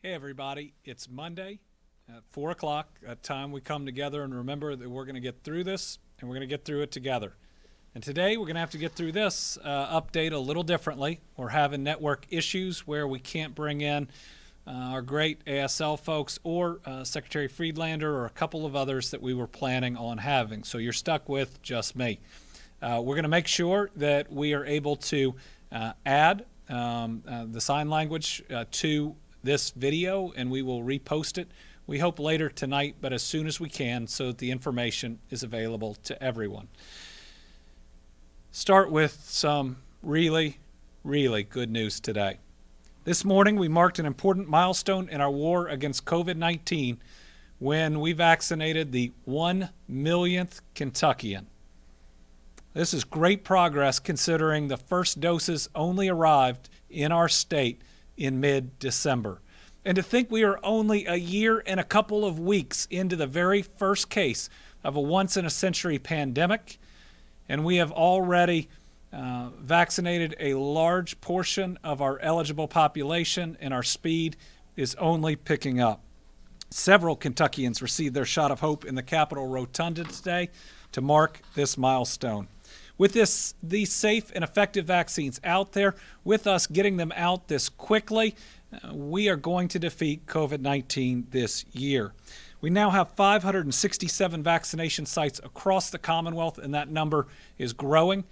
Hey everybody, it's Monday at 4 o'clock, that time we come together and remember that we're going to get through this and we're going to get through it together. And today we're going to have to get through this update a little differently. We're having network issues where we can't bring in our great ASL folks or Secretary Friedlander or a couple of others that we were planning on having. So you're stuck with just me. We're going to make sure that we are able to add the sign language to this video, and we will repost it. We hope later tonight, but as soon as we can, so that the information is available to everyone. Start with some really good news today. This morning we marked an important milestone in our war against COVID-19 when we vaccinated the 1 millionth Kentuckian. This is great progress considering the first doses only arrived in our state in mid-December. And to think we are only a year and a couple of weeks into the very first case of a once-in-a-century pandemic, and we have already vaccinated a large portion of our eligible population, and our speed is only picking up. Several Kentuckians received their shot of hope in the Capitol Rotunda today to mark this milestone. With these safe and effective vaccines out there, with us getting them out this quickly, we are going to defeat COVID-19 this year. We now have 567 vaccination sites across the Commonwealth, and that number is growing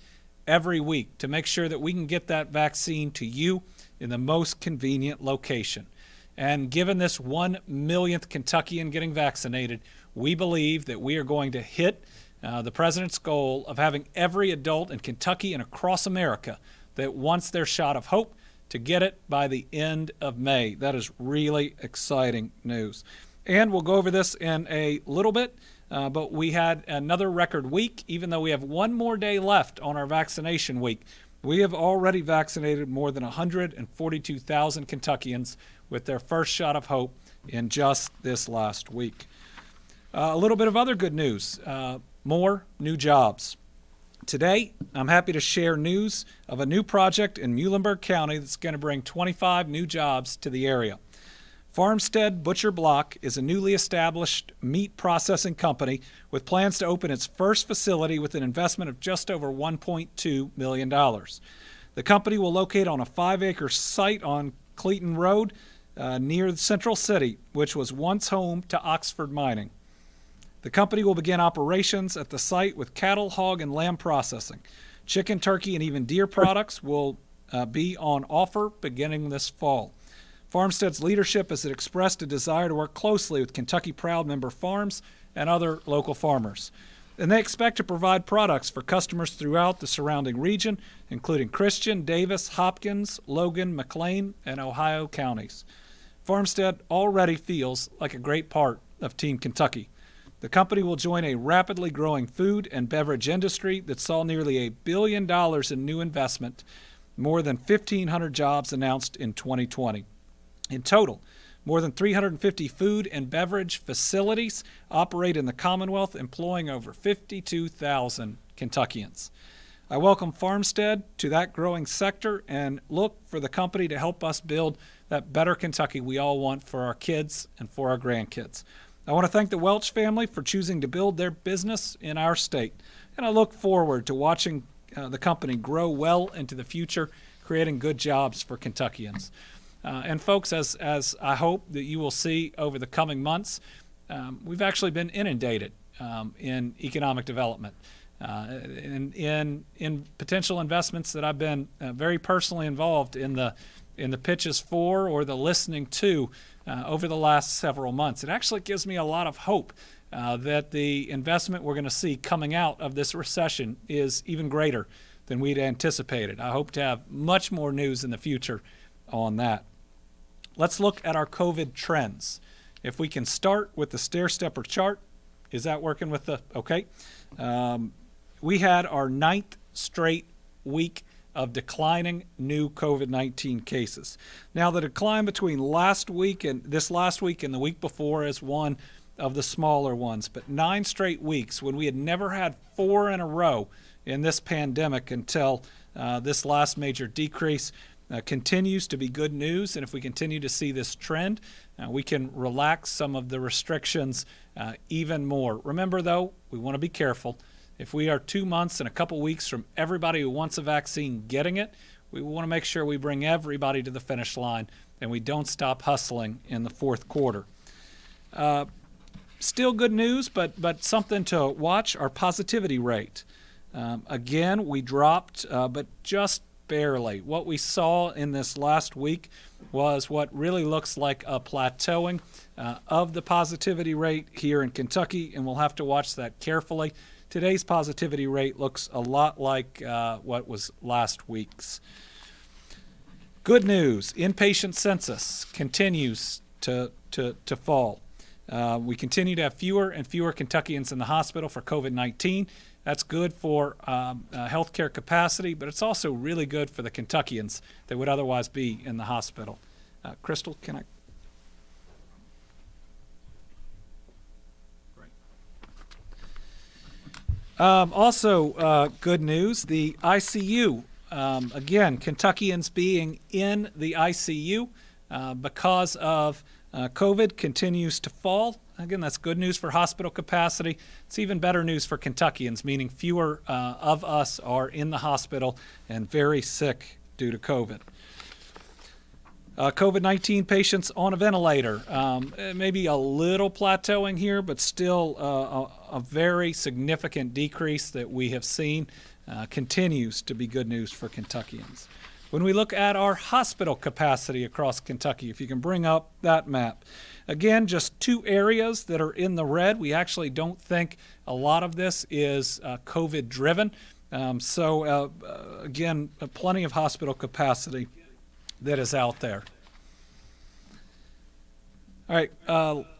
every week to make sure that we can get that vaccine to you in the most convenient location. And given this 1 millionth Kentuckian getting vaccinated, we believe that we are going to hit the president's goal of having every adult in Kentucky and across America that wants their shot of hope to get it by the end of May. That is really exciting news. And we'll go over this in a little bit, but we had another record week. Even though we have one more day left on our vaccination week, we have already vaccinated more than 142,000 Kentuckians with their first shot of hope in just this last week. A little bit of other good news. More new jobs. Today, I'm happy to share news of a new project in Muhlenberg County that's going to bring 25 new jobs to the area. Farmstead Butcher Block is a newly established meat processing company with plans to open its first facility with an investment of just over $1.2 million. The company will locate on a 5-acre site on Cleeton Road near Central City, which was once home to Oxford Mining. The company will begin operations at the site with cattle, hog, and lamb processing. Chicken, turkey, and even deer products will be on offer beginning this fall. Farmstead's leadership has expressed a desire to work closely with Kentucky Proud member farms and other local farmers. And they expect to provide products for customers throughout the surrounding region, including Christian, Davis, Hopkins, Logan, McLean, and Ohio counties. Farmstead already feels like a great part of Team Kentucky. The company will join a rapidly growing food and beverage industry that saw nearly $1 billion in new investment, more than 1,500 jobs announced in 2020. In total, more than 350 food and beverage facilities operate in the Commonwealth, employing over 52,000 Kentuckians. I welcome Farmstead to that growing sector and look for the company to help us build that better Kentucky we all want for our kids and for our grandkids. I want to thank the Welch family for choosing to build their business in our state, and I look forward to watching the company grow well into the future, creating good jobs for Kentuckians. And folks, as I hope that you will see over the coming months, we've actually been inundated in economic development, in potential investments that I've been very personally involved in the pitches for or the listening to over the last several months. It actually gives me a lot of hope that the investment we're going to see coming out of this recession is even greater than we'd anticipated. I hope to have much more news in the future on that. Let's look at our COVID trends. If we can start with the stair-stepper chart. Is that working with the, okay? We had our 9th straight week of declining new COVID-19 cases. Now, the decline between last week and the week before is one of the smaller ones, but 9 straight weeks when we had never had 4 in a row in this pandemic until this last major decrease. continues to be good news. And if we continue to see this trend, we can relax some of the restrictions even more. Remember, though, we want to be careful. If we are 2 months and a couple weeks from everybody who wants a vaccine getting it, we want to make sure we bring everybody to the finish line and we don't stop hustling in the fourth quarter. Still good news, but something to watch, our positivity rate. Again, we dropped, but just barely. What we saw in this last week was what really looks like a plateauing of the positivity rate here in Kentucky, and we'll have to watch that carefully. Today's positivity rate looks a lot like what was last week's. Good news, inpatient census continues to fall. We continue to have fewer and fewer Kentuckians in the hospital for COVID-19. That's good for healthcare capacity, but it's also really good for the Kentuckians that would otherwise be in the hospital. Crystal, can I? Also, good news, the ICU. Again, Kentuckians being in the ICU because of COVID continues to fall. Again, that's good news for hospital capacity. It's even better news for Kentuckians, meaning fewer of us are in the hospital and very sick due to COVID. COVID-19 patients on a ventilator, maybe a little plateauing here, but still a very significant decrease that we have seen continues to be good news for Kentuckians. When we look at our hospital capacity across Kentucky, if you can bring up that map, again, just 2 areas that are in the red. We actually don't think a lot of this is COVID driven. Again, plenty of hospital capacity that is out there. All right,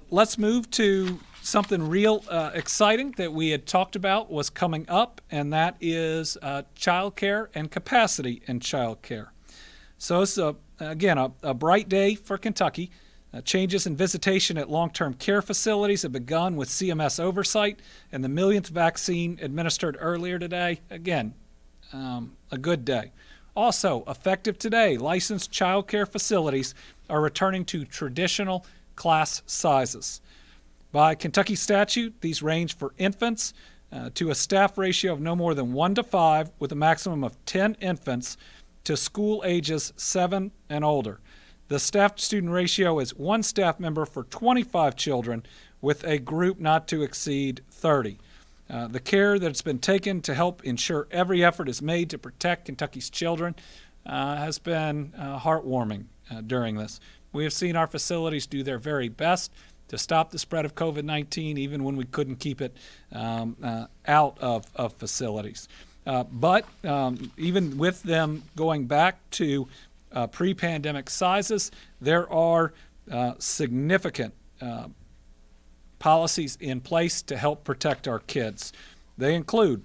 let's move to something real exciting that we had talked about was coming up, and that is childcare and capacity in childcare. So it's, again, a bright day for Kentucky. Changes in visitation at long-term care facilities have begun with CMS oversight, and the millionth vaccine administered earlier today. Again, a good day. Also, effective today, licensed child care facilities are returning to traditional class sizes. By Kentucky statute, these range for infants to a staff ratio of no more than 1:5 with a maximum of 10 infants to school ages 7 and older. The staff-to-student ratio is 1 staff member for 25 children with a group not to exceed 30. The care that's been taken to help ensure every effort is made to protect Kentucky's children has been heartwarming during this. We have seen our facilities do their very best to stop the spread of COVID-19, even when we couldn't keep it out of facilities. But even with them going back to pre-pandemic sizes, there are significant policies in place to help protect our kids. They include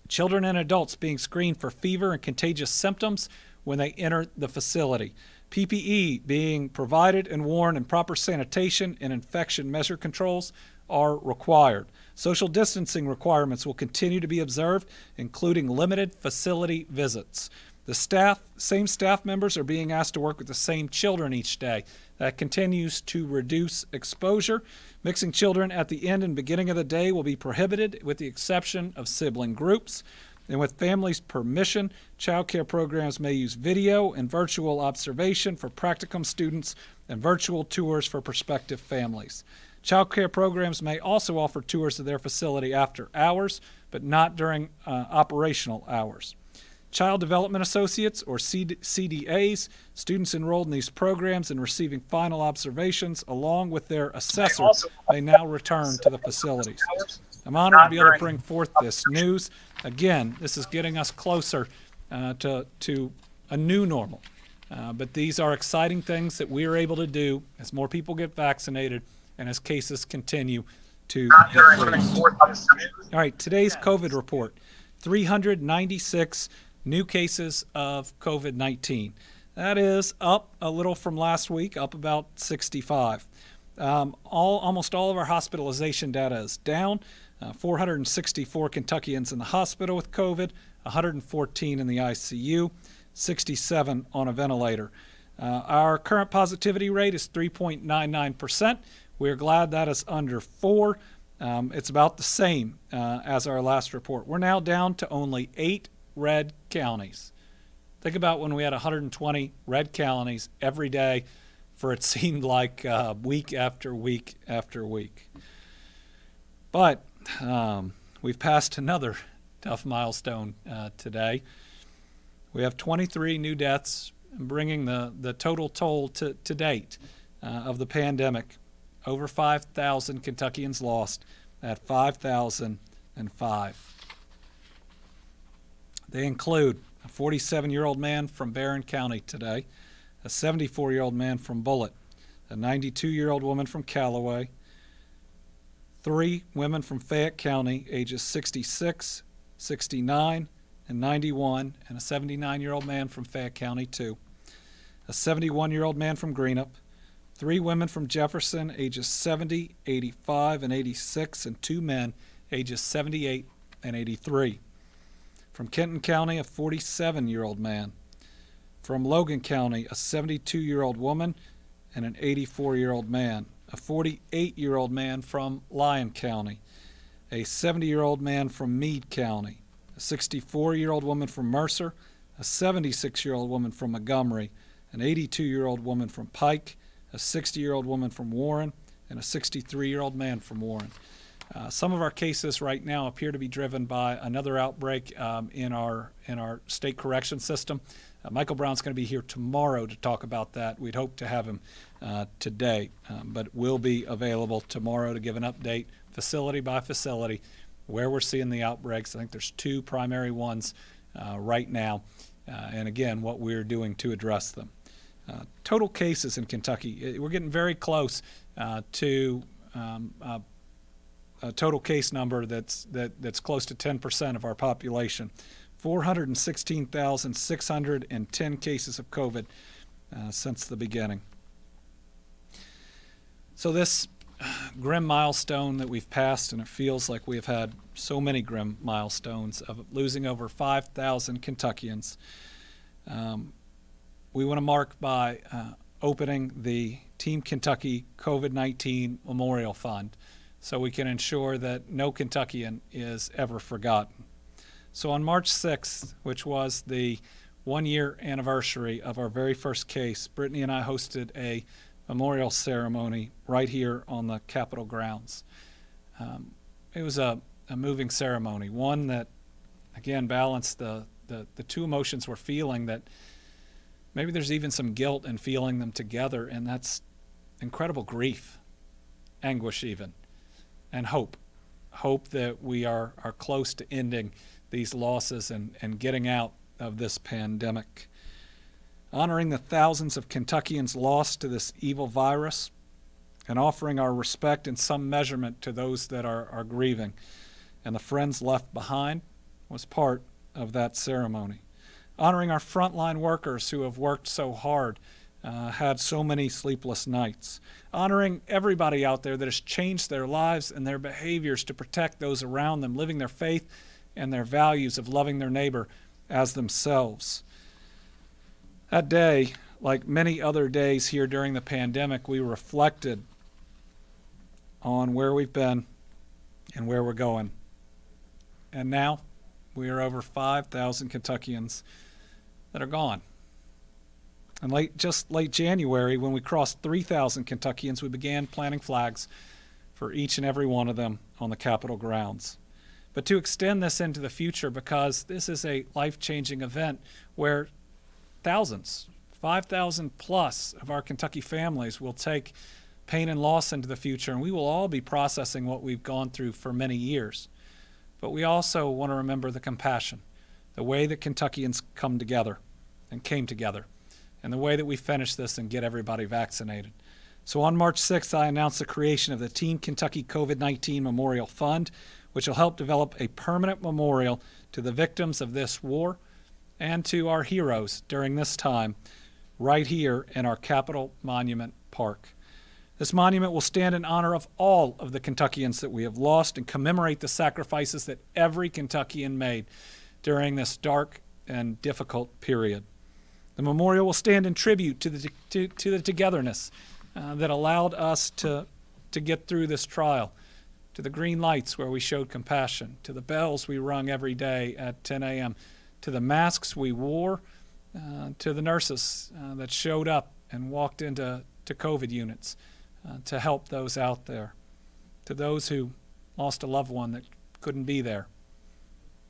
children and adults being screened for fever and contagious symptoms when they enter the facility. PPE being provided and worn, and proper sanitation and infection measure controls are required. Social distancing requirements will continue to be observed, including limited facility visits. The same staff members are being asked to work with the same children each day. That continues to reduce exposure. Mixing children at the end and beginning of the day will be prohibited with the exception of sibling groups. And with families' permission, child care programs may use video and virtual observation for practicum students and virtual tours for prospective families. Child care programs may also offer tours of their facility after hours, but not during operational hours. Child Development Associates, or CDAs, students enrolled in these programs and receiving final observations along with their assessors may now return to the facilities. I'm honored to be able to bring forth this news. Again, this is getting us closer to a new normal. But these are exciting things that we are able to do as more people get vaccinated and as cases continue to decrease. All right, today's COVID report, 396 new cases of COVID-19. That is up a little from last week, up about 65. Almost all of our hospitalization data is down. 464 Kentuckians in the hospital with COVID, 114 in the ICU. 67 on a ventilator. Our current positivity rate is 3.99%. We're glad that is under 4. It's about the same as our last report. We're now down to only 8 red counties. Think about when we had 120 red counties every day for it seemed like week after week after week. But we've passed another tough milestone today. We have 23 new deaths, bringing the total toll to date of the pandemic. Over 5,000 Kentuckians lost at 5,005. They include a 47-year-old man from Barron County today, a 74-year-old man from Bullitt, a 92-year-old woman from Callaway, 3 women from Fayette County, ages 66, 69, and 91, and a 79-year-old man from Fayette County too, a 71-year-old man from Greenup, 3 women from Jefferson, ages 70, 85, and 86, and 2 men, ages 78 and 83. From Kenton County, a 47-year-old man. From Logan County, a 72-year-old woman and an 84-year-old man. A 48-year-old man from Lyon County. A 70-year-old man from Meade County. A 64-year-old woman from Mercer. A 76-year-old woman from Montgomery. An 82-year-old woman from Pike. A 60-year-old woman from Warren, and a 63-year-old man from Warren. Some of our cases right now appear to be driven by another outbreak in our state correction system. Michael Brown's going to be here tomorrow to talk about that. We'd hope to have him today, but will be available tomorrow to give an update, facility by facility, where we're seeing the outbreaks. I think there's 2 primary ones right now, and again, what we're doing to address them. Total cases in Kentucky, we're getting very close to a total case number that's close to 10% of our population. 416,610 cases of COVID since the beginning. So this grim milestone that we've passed, and it feels like we've had so many grim milestones of losing over 5,000 Kentuckians. We want to mark by opening the Team Kentucky COVID-19 Memorial Fund so we can ensure that no Kentuckian is ever forgotten. So on March 6th, which was the 1-year anniversary of our very first case, Brittany and I hosted a memorial ceremony right here on the Capitol grounds. It was a moving ceremony, one that, again, balanced the 2 emotions we're feeling, that maybe there's even some guilt in feeling them together, and that's incredible grief, anguish even, and hope. Hope that we are close to ending these losses and getting out of this pandemic. Honoring the thousands of Kentuckians lost to this evil virus, and offering our respect in some measurement to those that are grieving, and the friends left behind, was part of that ceremony. Honoring our frontline workers who have worked so hard, had so many sleepless nights. Honoring everybody out there that has changed their lives and their behaviors to protect those around them, living their faith and their values of loving their neighbor as themselves. That day, like many other days here during the pandemic, we reflected on where we've been and where we're going. And now we are over 5,000 Kentuckians that are gone. And late January, when we crossed 3,000 Kentuckians, we began planting flags for each and every one of them on the Capitol grounds. But to extend this into the future, because this is a life-changing event where thousands, 5,000 plus of our Kentucky families will take pain and loss into the future, and we will all be processing what we've gone through for many years. But we also want to remember the compassion, the way that Kentuckians come together and came together, and the way that we finish this and get everybody vaccinated. So on March 6th, I announced the creation of the Team Kentucky COVID-19 Memorial Fund, which will help develop a permanent memorial to the victims of this war and to our heroes during this time right here in our Capitol Monument Park. This monument will stand in honor of all of the Kentuckians that we have lost and commemorate the sacrifices that every Kentuckian made during this dark and difficult period. The memorial will stand in tribute to the togetherness that allowed us to get through this trial, to the green lights where we showed compassion, to the bells we rung every day at 10 a.m., to the masks we wore, to the nurses that showed up and walked into COVID units to help those out there, to those who lost a loved one that couldn't be there,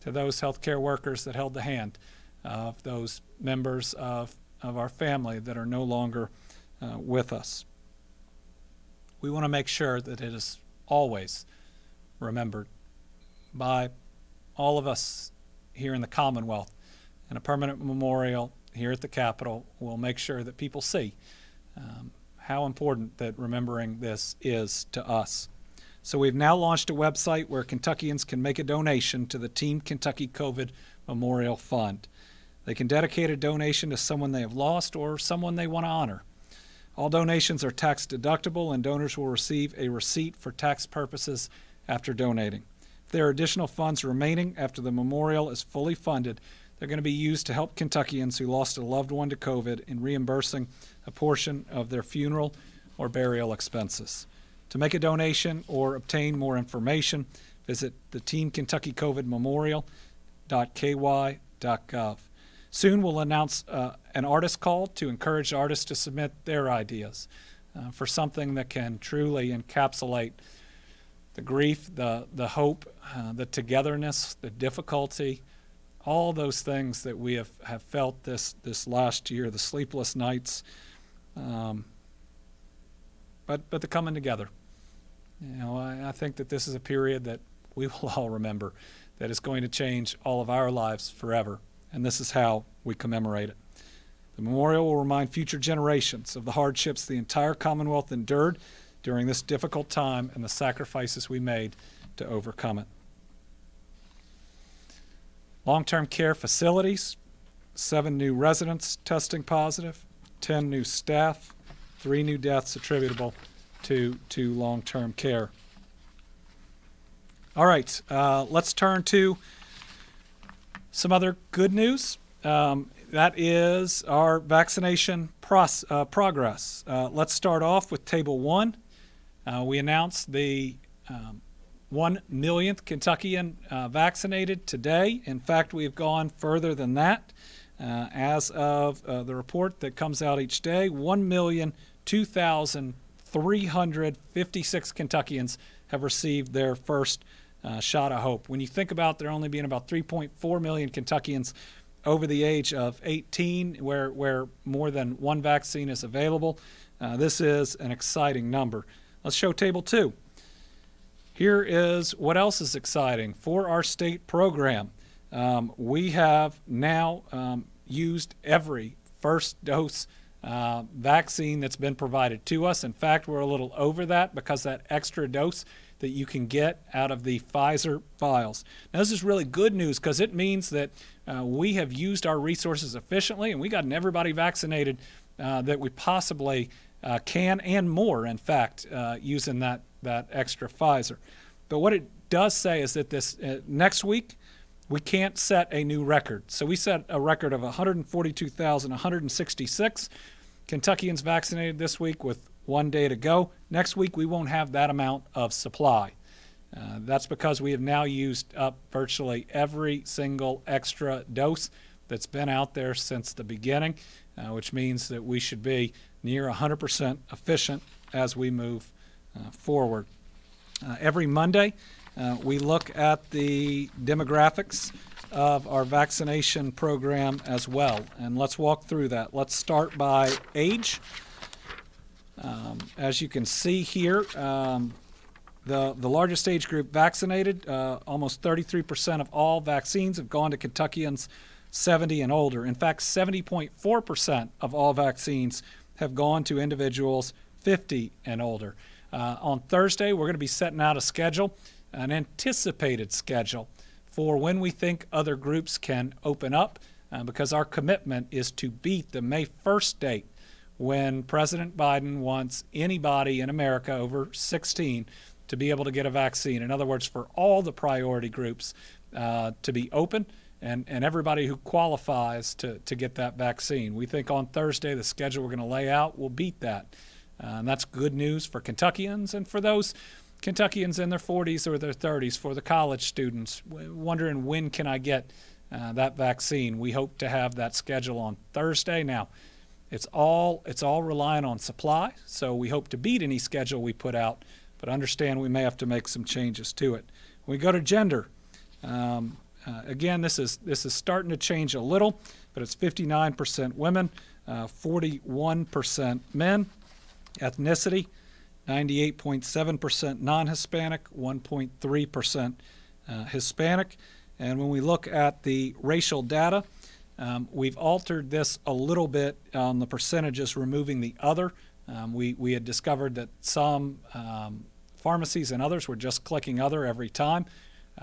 to those healthcare workers that held the hand of those members of our family that are no longer with us. We want to make sure that it is always remembered by all of us here in the Commonwealth. And a permanent memorial here at the Capitol will make sure that people see how important that remembering this is to us. So we've now launched a website where Kentuckians can make a donation to the Team Kentucky COVID Memorial Fund. They can dedicate a donation to someone they have lost or someone they want to honor. All donations are tax deductible, and donors will receive a receipt for tax purposes after donating. If there are additional funds remaining after the memorial is fully funded, they're going to be used to help Kentuckians who lost a loved one to COVID in reimbursing a portion of their funeral or burial expenses. To make a donation or obtain more information, visit the Team Kentucky COVID Memorial.ky.gov. Soon we'll announce an artist call to encourage artists to submit their ideas for something that can truly encapsulate the grief, the hope, the togetherness, the difficulty, all those things that we have felt this last year, the sleepless nights, but the coming together. You know, I think that this is a period that we will all remember that is going to change all of our lives forever, and this is how we commemorate it. The memorial will remind future generations of the hardships the entire Commonwealth endured during this difficult time and the sacrifices we made to overcome it. Long-term care facilities, 7 new residents testing positive, 10 new staff, 3 new deaths attributable to long-term care. All right, let's turn to some other good news. That is our vaccination progress. Let's start off with Table 1. We announced the 1 millionth Kentuckian vaccinated today. In fact, we have gone further than that. As of the report that comes out each day, 1,002,356 Kentuckians have received their first shot of hope. When you think about there only being about 3.4 million Kentuckians over the age of 18 where more than one vaccine is available, this is an exciting number. Let's show Table 2. Here is what else is exciting for our state program. We have now used every first dose vaccine that's been provided to us. In fact, we're a little over that because that extra dose that you can get out of the Pfizer vials. Now, this is really good news because it means that we have used our resources efficiently and we gotten everybody vaccinated that we possibly can, and more, in fact, using that extra Pfizer. But what it does say is that this next week, we can't set a new record. So we set a record of 142,166 Kentuckians vaccinated this week with 1 day to go. Next week, we won't have that amount of supply. That's because we have now used up virtually every single extra dose that's been out there since the beginning, which means that we should be near 100% efficient as we move forward. Every Monday, we look at the demographics of our vaccination program as well, and let's walk through that. Let's start by age. As you can see here, the largest age group vaccinated, almost 33% of all vaccines have gone to Kentuckians 70 and older. In fact, 70.4% of all vaccines have gone to individuals 50 and older. On Thursday, we're going to be setting out a schedule, an anticipated schedule, for when we think other groups can open up, because our commitment is to beat the May 1st date when President Biden wants anybody in America over 16 to be able to get a vaccine. In other words, for all the priority groups to be open and everybody who qualifies to get that vaccine. We think on Thursday the schedule we're going to lay out will beat that. And that's good news for Kentuckians and for those Kentuckians in their 40s or their 30s, for the college students wondering when can I get that vaccine. We hope to have that schedule on Thursday. Now, it's all relying on supply, so we hope to beat any schedule we put out, but understand we may have to make some changes to it. When we go to gender, again, this is starting to change a little, but it's 59% women, 41% men. Ethnicity, 98.7% non-Hispanic, 1.3% Hispanic. And when we look at the racial data, we've altered this a little bit on the percentages, removing the other. We had discovered that some pharmacies and others were just clicking other every time.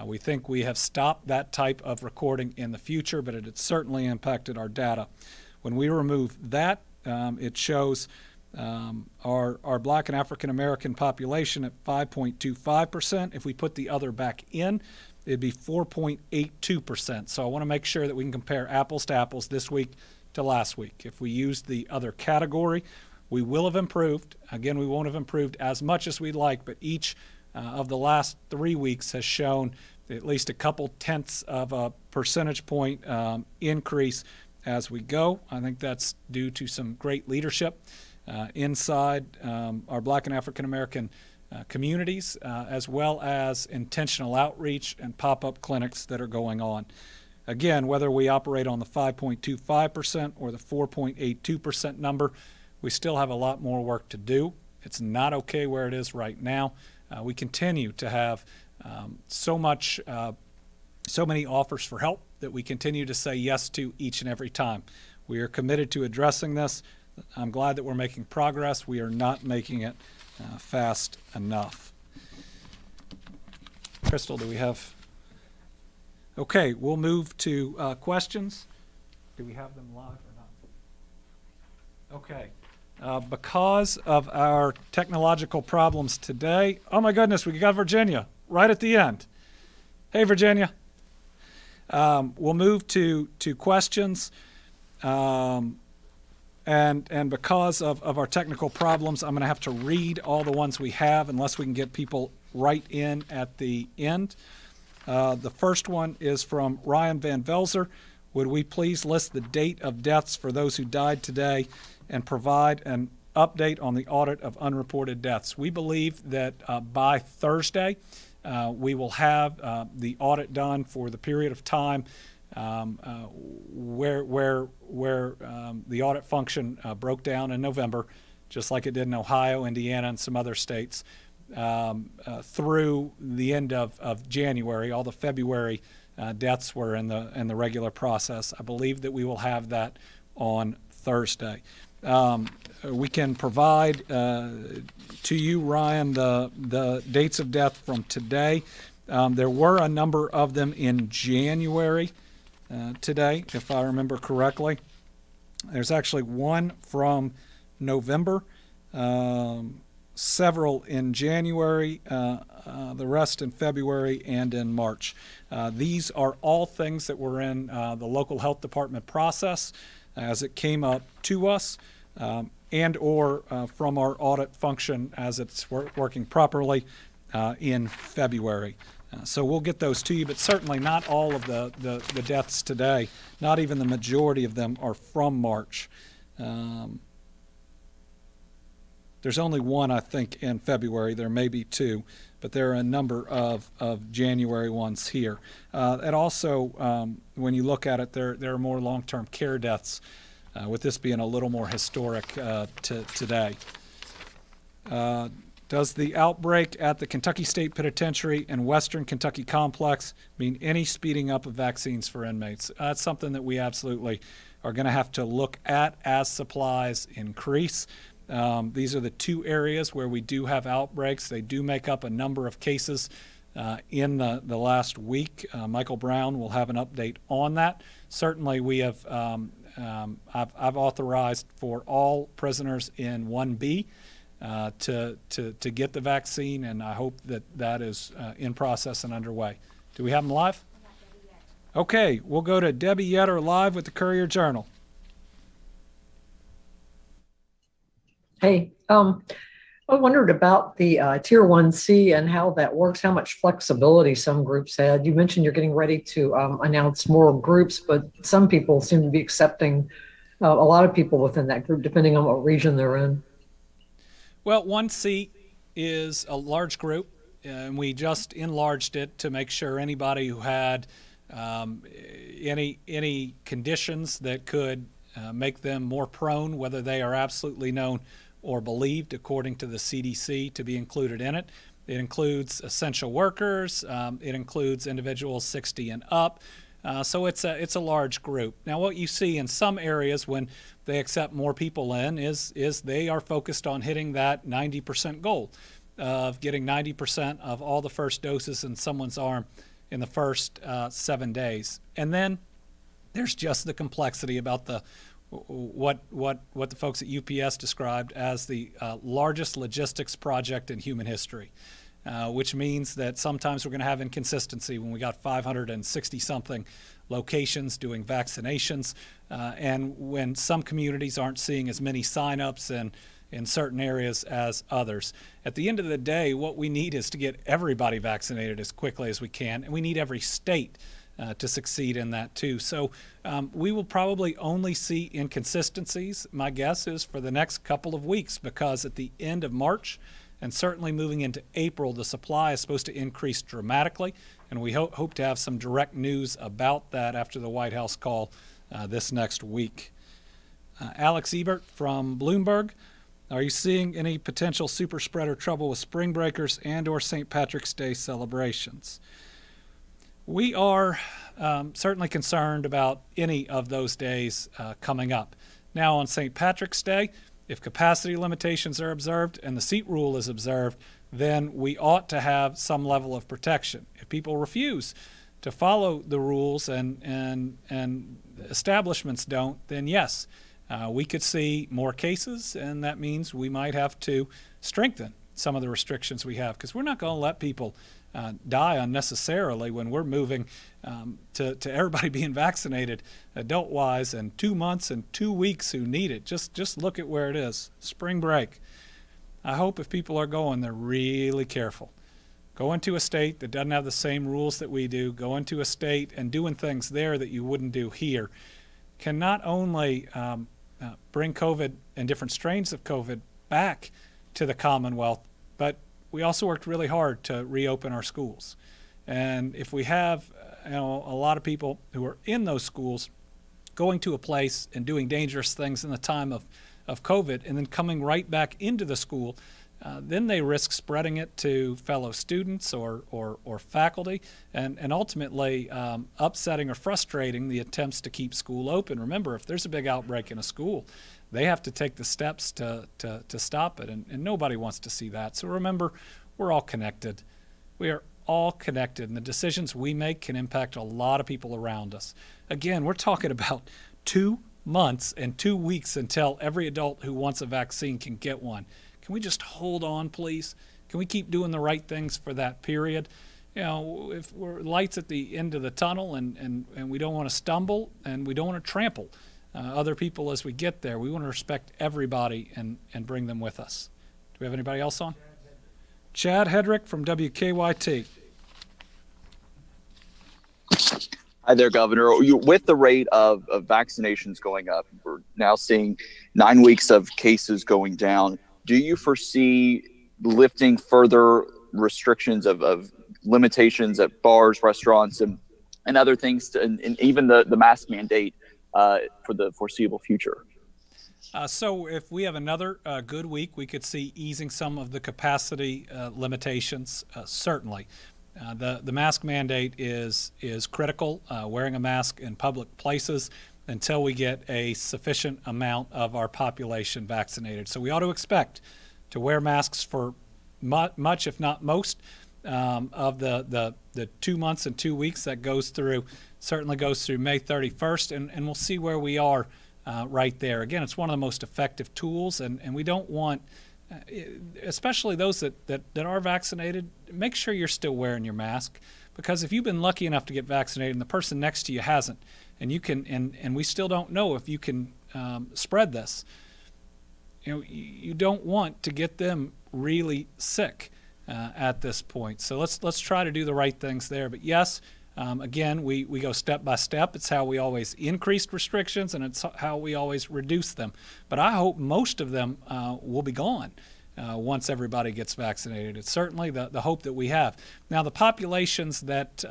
We think we have stopped that type of recording in the future, but it had certainly impacted our data. When we remove that, it shows our Black and African American population at 5.25%. If we put the other back in, it'd be 4.82%. So I want to make sure that we can compare apples to apples this week to last week. If we use the other category, we will have improved. Again, we won't have improved as much as we'd like, but each of the last 3 weeks has shown at least a couple tenths of a percentage point increase as we go. I think that's due to some great leadership inside our Black and African American communities, as well as intentional outreach and pop-up clinics that are going on. Again, whether we operate on the 5.25% or the 4.82% number, we still have a lot more work to do. It's not okay where it is right now. We continue to have so many offers for help that we continue to say yes to each and every time. We are committed to addressing this. I'm glad that we're making progress. We are not making it fast enough. Crystal, do we have? Okay, we'll move to questions. Do we have them live or not? Okay. Because of our technological problems today, oh my goodness, we got Virginia right at the end. Hey, Virginia. We'll move to questions. And because of our technical problems, I'm going to have to read all the ones we have unless we can get people right in at the end. The first one is from Ryan Van Velzer. Would we please list the date of deaths for those who died today and provide an update on the audit of unreported deaths? We believe that by Thursday, we will have the audit done for the period of time where the audit function broke down in November, just like it did in Ohio, Indiana, and some other states, through the end of January. All the February deaths were in the regular process. I believe that we will have that on Thursday. We can provide to you, Ryan, the dates of death from today. There were a number of them in January today, if I remember correctly. There's actually one from November, several in January, the rest in February and in March. These are all things that were in the local health department process as it came up to us, and or from our audit function as it's working properly in February. So we'll get those to you, but certainly not all of the deaths today, not even the majority of them are from March. There's only one, I think, in February. There may be two, but there are a number of January ones here. And also, when you look at it, there are more long-term care deaths, with this being a little more historic today. Does the outbreak at the Kentucky State Penitentiary and Western Kentucky Complex mean any speeding up of vaccines for inmates? That's something that we absolutely are going to have to look at as supplies increase. These are the two areas where we do have outbreaks. They do make up a number of cases in the last week. Michael Brown will have an update on that. Certainly we have, I've authorized for all prisoners in 1B to get the vaccine, and I hope that is in process and underway. Do we have them live? Okay, we'll go to Debbie Yetter live with the Courier-Journal. Hey, I wondered about the Tier 1C and how that works, how much flexibility some groups had. You mentioned you're getting ready to announce more groups, but some people seem to be accepting a lot of people within that group, depending on what region they're in. Well, 1C is a large group, and we just enlarged it to make sure anybody who had um, any conditions that could make them more prone, whether they are absolutely known or believed according to the CDC, to be included in it. It includes essential workers. It includes individuals 60 and up. So it's a large group. Now, what you see in some areas when they accept more people in is they are focused on hitting that 90% goal of getting 90% of all the first doses in someone's arm in the first 7 days. And then there's just the complexity about the what the folks at UPS described as the largest logistics project in human history. Which means that sometimes we're going to have inconsistency when we got 560 something locations doing vaccinations, and when some communities aren't seeing as many signups in certain areas as others. At the end of the day, what we need is to get everybody vaccinated as quickly as we can, and we need every state to succeed in that too. So we will probably only see inconsistencies, my guess is, for the next couple of weeks, because at the end of March, and certainly moving into April, the supply is supposed to increase dramatically, and we hope to have some direct news about that after the White House call this next week. Alex Ebert from Bloomberg, are you seeing any potential super spreader trouble with spring breakers and or St. Patrick's Day celebrations? We are certainly concerned about any of those days coming up. Now, on St. Patrick's Day, if capacity limitations are observed and the seat rule is observed, then we ought to have some level of protection. If people refuse to follow the rules and establishments don't, then yes, we could see more cases, and that means we might have to strengthen some of the restrictions we have, because we're not going to let people die unnecessarily when we're moving to everybody being vaccinated adult-wise in 2 months and 2 weeks who need it. Just look at where it is. Spring break. I hope if people are going, they're really careful. Go into a state that doesn't have the same rules that we do. Go into a state and doing things there that you wouldn't do here can not only bring COVID and different strains of COVID back to the Commonwealth, but we also worked really hard to reopen our schools. And if we have a lot of people who are in those schools going to a place and doing dangerous things in the time of COVID and then coming right back into the school, then they risk spreading it to fellow students or faculty, and ultimately upsetting or frustrating the attempts to keep school open. Remember, if there's a big outbreak in a school, they have to take the steps to stop it, and nobody wants to see that. So remember, we're all connected. We are all connected, and the decisions we make can impact a lot of people around us. Again, we're talking about 2 months and 2 weeks until every adult who wants a vaccine can get one. Can we just hold on, please? Can we keep doing the right things for that period? If we're lights at the end of the tunnel and we don't want to stumble and we don't want to trample other people as we get there, we want to respect everybody and bring them with us. Do we have anybody else on? Chad Hedrick from WKYT. Hi there, Governor. With the rate of vaccinations going up, we're now seeing 9 weeks of cases going down. Do you foresee lifting further restrictions of limitations at bars, restaurants, and other things, and even the mask mandate for the foreseeable future? So if we have another good week, we could see easing some of the capacity limitations, certainly. The mask mandate is critical, wearing a mask in public places, until we get a sufficient amount of our population vaccinated. So we ought to expect to wear masks for much, if not most, of the 2 months and 2 weeks. That certainly goes through May 31st, and we'll see where we are right there. Again, it's one of the most effective tools, and we don't want especially those that are vaccinated, make sure you're still wearing your mask, because if you've been lucky enough to get vaccinated and the person next to you hasn't, and you can, and we still don't know if you can spread this, you don't want to get them really sick at this point. So let's try to do the right things there. But yes, again, we go step by step. It's how we always increased restrictions, and it's how we always reduce them. But I hope most of them will be gone once everybody gets vaccinated. It's certainly the hope that we have. Now, the populations that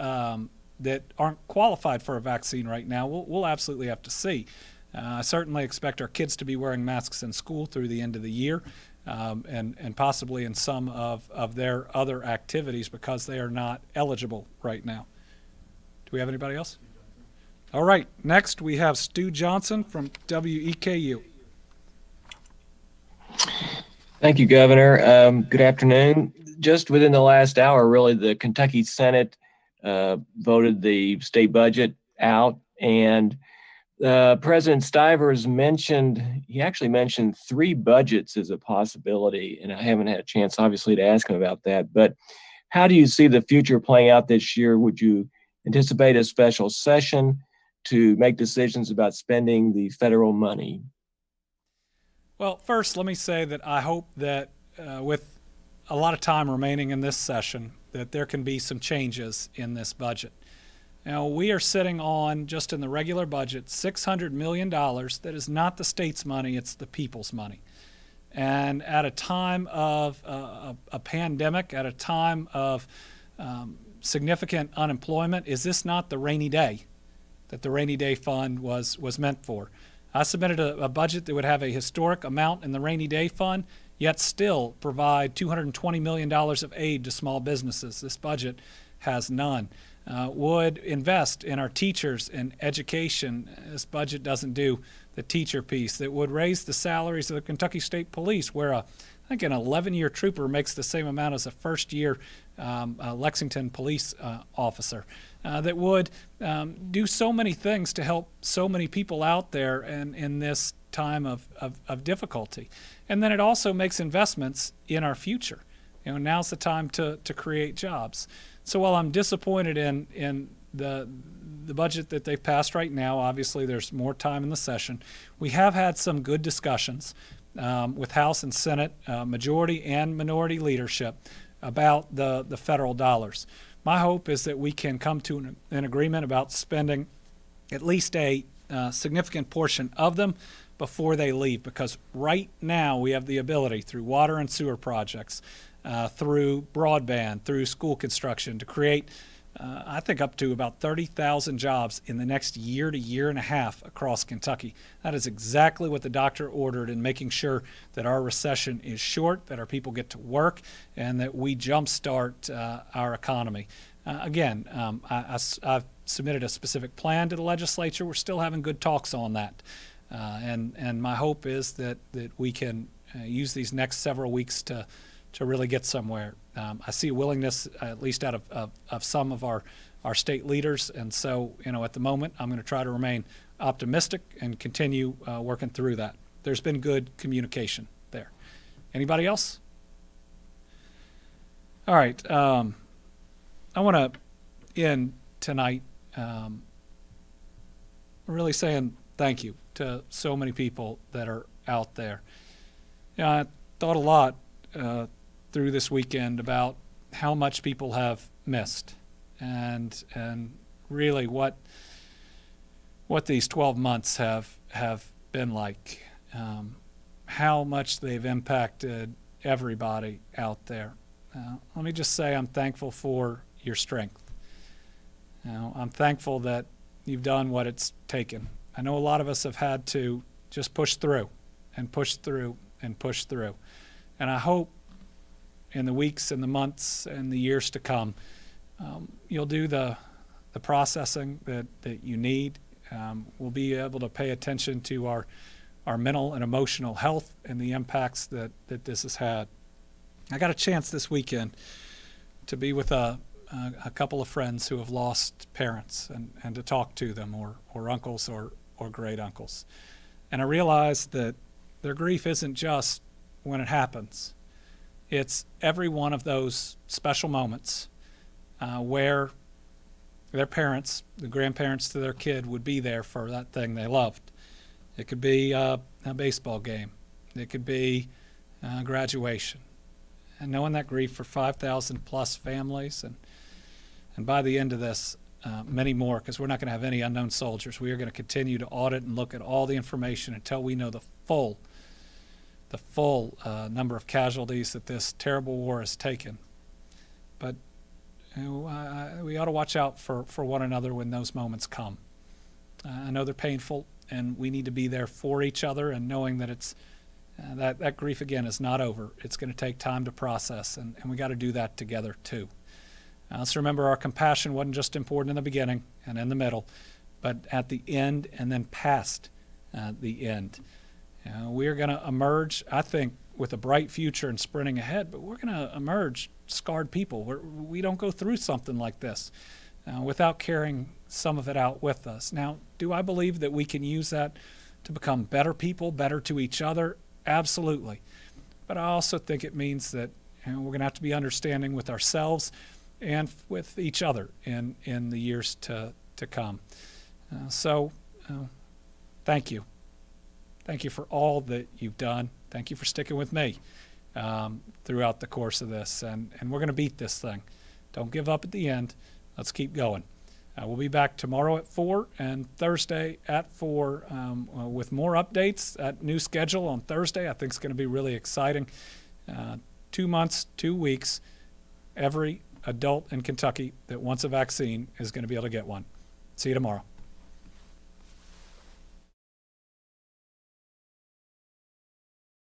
aren't qualified for a vaccine right now, we'll absolutely have to see. I certainly expect our kids to be wearing masks in school through the end of the year, and possibly in some of their other activities, because they are not eligible right now. Do we have anybody else? All right, next we have Stu Johnson from WEKU. Thank you, Governor. Good afternoon. Just within the last hour, really, the Kentucky Senate voted the state budget out, and President Stivers actually mentioned 3 budgets as a possibility, and I haven't had a chance, obviously, to ask him about that. But how do you see the future playing out this year? Would you anticipate a special session to make decisions about spending the federal money? Well, first, let me say that I hope that with a lot of time remaining in this session, that there can be some changes in this budget. Now, we are sitting on, just in the regular budget, $600 million. That is not the state's money, it's the people's money. And at a time of a pandemic, at a time of significant unemployment, is this not the rainy day that the rainy day fund was meant for? I submitted a budget that would have a historic amount in the rainy day fund, yet still provide $220 million of aid to small businesses. This budget has none. Would invest in our teachers and education. This budget doesn't do the teacher piece. That would raise the salaries of the Kentucky State Police, where I think an 11-year trooper makes the same amount as a first-year Lexington police officer. That would do so many things to help so many people out there and in this time of difficulty. And then it also makes investments in our future. Now's the time to create jobs. So while I'm disappointed in the budget that they've passed right now, obviously there's more time in the session. We have had some good discussions with House and Senate majority and minority leadership about the federal dollars. My hope is that we can come to an agreement about spending at least a significant portion of them before they leave, because right now we have the ability, through water and sewer projects, through broadband, through school construction, to create, I think, up to about 30,000 jobs in the next year to year and a half across Kentucky. That is exactly what the doctor ordered in making sure that our recession is short, that our people get to work, and that we jumpstart our economy. Again, I've submitted a specific plan to the legislature. We're still having good talks on that. And my hope is that we can use these next several weeks to really get somewhere. I see a willingness, at least out of some of our state leaders. And so, at the moment, I'm going to try to remain optimistic and continue working through that. There's been good communication there. Anybody else? All right. I want to end tonight really saying thank you to so many people that are out there. I thought a lot through this weekend about how much people have missed, and really what these 12 months have been like, how much they've impacted everybody out there. Let me just say I'm thankful for your strength. I'm thankful that you've done what it's taken. I know a lot of us have had to just push through and push through and push through. And I hope in the weeks and the months and the years to come, you'll do the processing that you need. We'll be able to pay attention to our mental and emotional health and the impacts that this has had. I got a chance this weekend to be with a couple of friends who have lost parents and to talk to them, or uncles or great uncles. And I realized that their grief isn't just when it happens. It's every one of those special moments where their parents, the grandparents to their kid, would be there for that thing they loved. It could be a baseball game. It could be graduation. And knowing that grief for 5,000 plus families, and by the end of this, many more, because we're not going to have any unknown soldiers. We are going to continue to audit and look at all the information until we know the full number of casualties that this terrible war has taken. But we ought to watch out for one another when those moments come. I know they're painful, and we need to be there for each other, and knowing that it's that grief again is not over. It's going to take time to process, and we got to do that together too. Let's remember our compassion wasn't just important in the beginning and in the middle, but at the end and then past the end. We are going to emerge, I think, with a bright future and sprinting ahead, but we're going to emerge scarred people. We don't go through something like this without carrying some of it out with us. Now, do I believe that we can use that to become better people, better to each other? Absolutely. But I also think it means that we're going to have to be understanding with ourselves and with each other in the years to come. So thank you. Thank you for all that you've done. Thank you for sticking with me throughout the course of this. And we're going to beat this thing. Don't give up at the end. Let's keep going. We'll be back tomorrow at 4 and Thursday at 4 with more updates. That new schedule on Thursday I think is going to be really exciting. 2 months, 2 weeks, every adult in Kentucky that wants a vaccine is going to be able to get one. See you tomorrow.